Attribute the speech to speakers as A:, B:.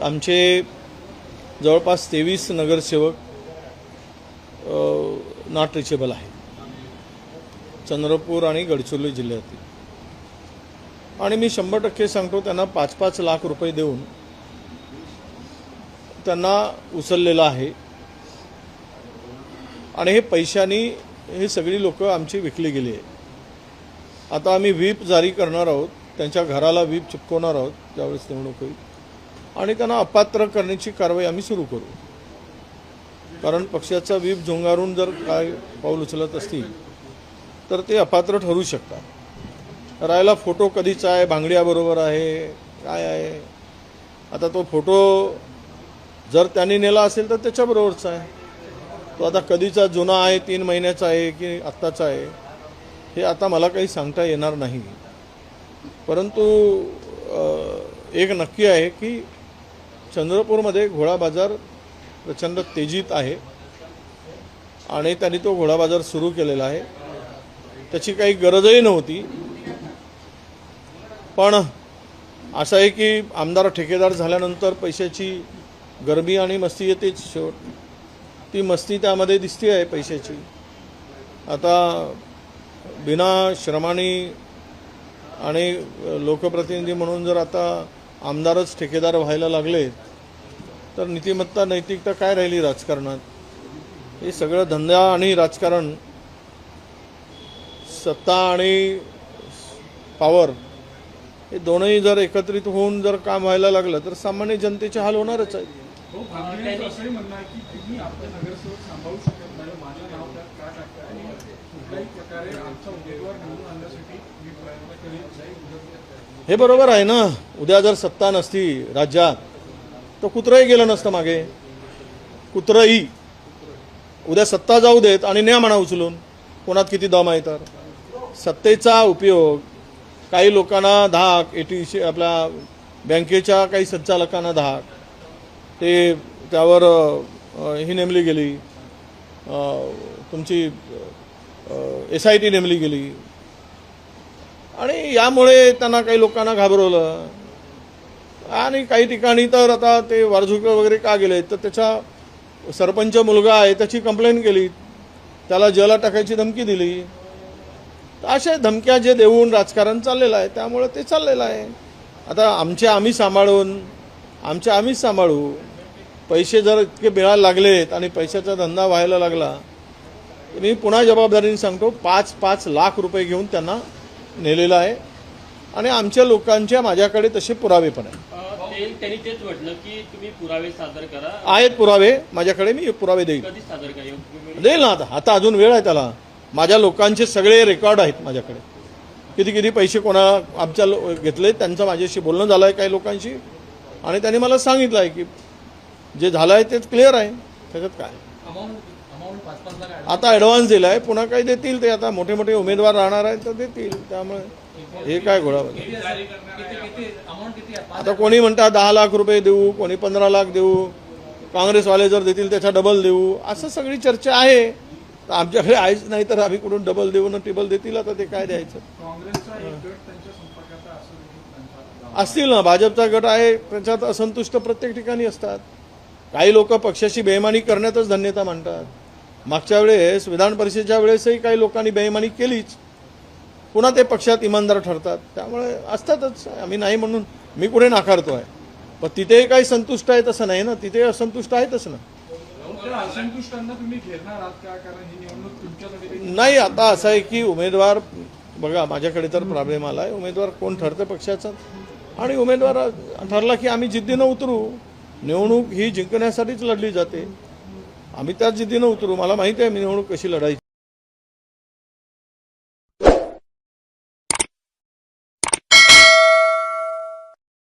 A: आमचे जवळपास 23 नगरसेवक नॉट रिचेबल आहे चंद्रपूर आणि गडचिरोली जिल्ह्यातील, आणि मी 100% सांगतो त्यांना 5-5 लाख रुपये देऊन त्यांना उचललेलं आहे. आणि हे पैशानी हे सगळी लोक आमची विकली गेली आहे. आता आम्ही व्हीप जारी करणार आहोत, त्यांच्या घराला व्हीप चिपकवणार आहोत ज्यावेळेस निवडणूक होईल, आणि त्यांना अपात्र करण्याची कारवाई आम्ही सुरू करू. कारण पक्षाचा व्हीप झुंगारून जर काय पाऊल उचलत असतील तर ते अपात्र ठरू शकतात. राहिला फोटो कधीचा आहे, भांगड्याबरोबर आहे, काय आहे. आता तो फोटो जर त्यांनी नेला असेल तर त्याच्याबरोबरचा आहे. तो आता कधीचा जुना आहे, 3 महिन्याचा आहे की आत्ताचा आहे, हे आता मला काही सांगता येणार नाही. परंतु एक नक्की आहे की चंद्रपूरमध्ये घोडा बाजार प्रचंड तेजीत आहे आणि त्यांनी तो घोडा बाजार सुरू केलेला आहे. त्याची काही गरजही नव्हती, पण असं आहे की आमदार ठेकेदार झाल्यानंतर पैशाची गरबी आणि मस्ती येतेच. शेवट ती मस्ती त्यामध्ये दिसते आहे पैशाची. आता बिना श्रमाने आणि लोकप्रतिनिधी म्हणून जर आता आमदारच ठेकेदार व्हायला लागले तर नीतिमत्ता नैतिकता काय राहिली राजकारणात. हे सगळं धंदा आणि राजकारण, सत्ता आणि पॉवर, हे दोनही जर एकत्रित होऊन जर काम व्हायला लागलं तर सामान्य जनतेचे हाल होणारच आहेत. हे बरोबर आहे ना. उद्या जर सत्ता नसती राज्यात तर कुत्रंही गेलं नसतं मागे. कुत्रंही उद्या सत्ता जाऊ देत आणि न्या म्हणा उचलून, कोणात किती दम आहे. तर सत्तेचा उपयोग काही लोकांना धाक, आपल्या बँकेच्या काही संचालकांना धाक, ते त्यावर ही नेमली गेली, तुमची SIT नेमली गेली, आणि यामुळे त्यांना काही लोकांना घाबरवलं. आणि काही ठिकाणी तर आता ते वारझुके वगैरे का गेले तर त्याचा सरपंच मुलगा आहे त्याची कंप्लेंट केली, त्याला जेला टाकायची धमकी दिली. अशा धमक्या जे देऊन राजकारण चाललेलं आहे, त्यामुळे ते चाललेलं आहे. आता आम्ही सांभाळू. पैसे जर इतके मिळायला लागलेत आणि पैशाचा धंदा व्हायला लागला तर मी पुन्हा जबाबदारीने सांगतो 5-5 लाख रुपये घेऊन त्यांना नेलेलं आहे. आणि आमच्या लोकांच्या माझ्याकडे तसे पुरावे पण आहेत.
B: त्यांनी तेच म्हटलं की तुम्ही पुरावे सादर करा.
A: आहेत पुरावे माझ्याकडे, मी पुरावे देईल.
B: कधी सादर करा?
A: देईल ना. आता अजून वेळ आहे त्याला. माझ्या लोकांचे सगळे रेकॉर्ड आहेत माझ्याकडे. किती पैसे कोणा आमच्या घेतले, त्यांचं माझ्याशी बोलणं झालं आहे काही लोकांशी, आणि त्यांनी मला सांगितलं आहे की जे झालं आहे तेच क्लिअर आहे. त्याच्यात काय आता ॲडव्हान्स दिला आहे, पुन्हा काही देतील ते. आता मोठे मोठे उमेदवार राहणार आहेत तर देतील. त्यामुळे हे काय घोडा. आता कोणी म्हणतात 10 लाख रुपये देऊ, कोणी 15 लाख देऊ, काँग्रेसवाले जर देतील त्याच्या डबल देऊ, असं सगळी चर्चा आहे. आमच्याकडे आहेच नाही तर आम्ही कुठून डबल देऊ ना टिबल देतील. आता ते काय द्यायचं. असतील ना, भाजपचा गट आहे, त्याच्यात असंतुष्ट प्रत्येक ठिकाणी असतात. काही लोक पक्षाची बेईमानी करण्यातच धन्यता मानतात. मागच्या वेळेस विधान परिषदेच्या वेळेसही काही लोकांनी बेईमानी केलीच, पुन्हा ते पक्षात इमानदार ठरतात. त्यामुळे असतातच. आम्ही नाही म्हणून मी कुठे नाकारतो आहे, पण तिथेही काही संतुष्ट आहे तसं नाही ना. तिथे असंतुष्ट आहेतच ना. नाही, आता असं आहे की उमेदवार बघा, माझ्याकडे तर प्रॉब्लेम आला आहे. उमेदवार कोण ठरतं पक्षाचा, आणि उमेदवार ठरला की आम्ही जिद्दीनं उतरू. निवडणूक ही जिंकण्यासाठीच लढली जाते. आम्ही त्याच जिद्दीनं उतरू. मला माहिती आहे मी निवडणूक कशी लढायची.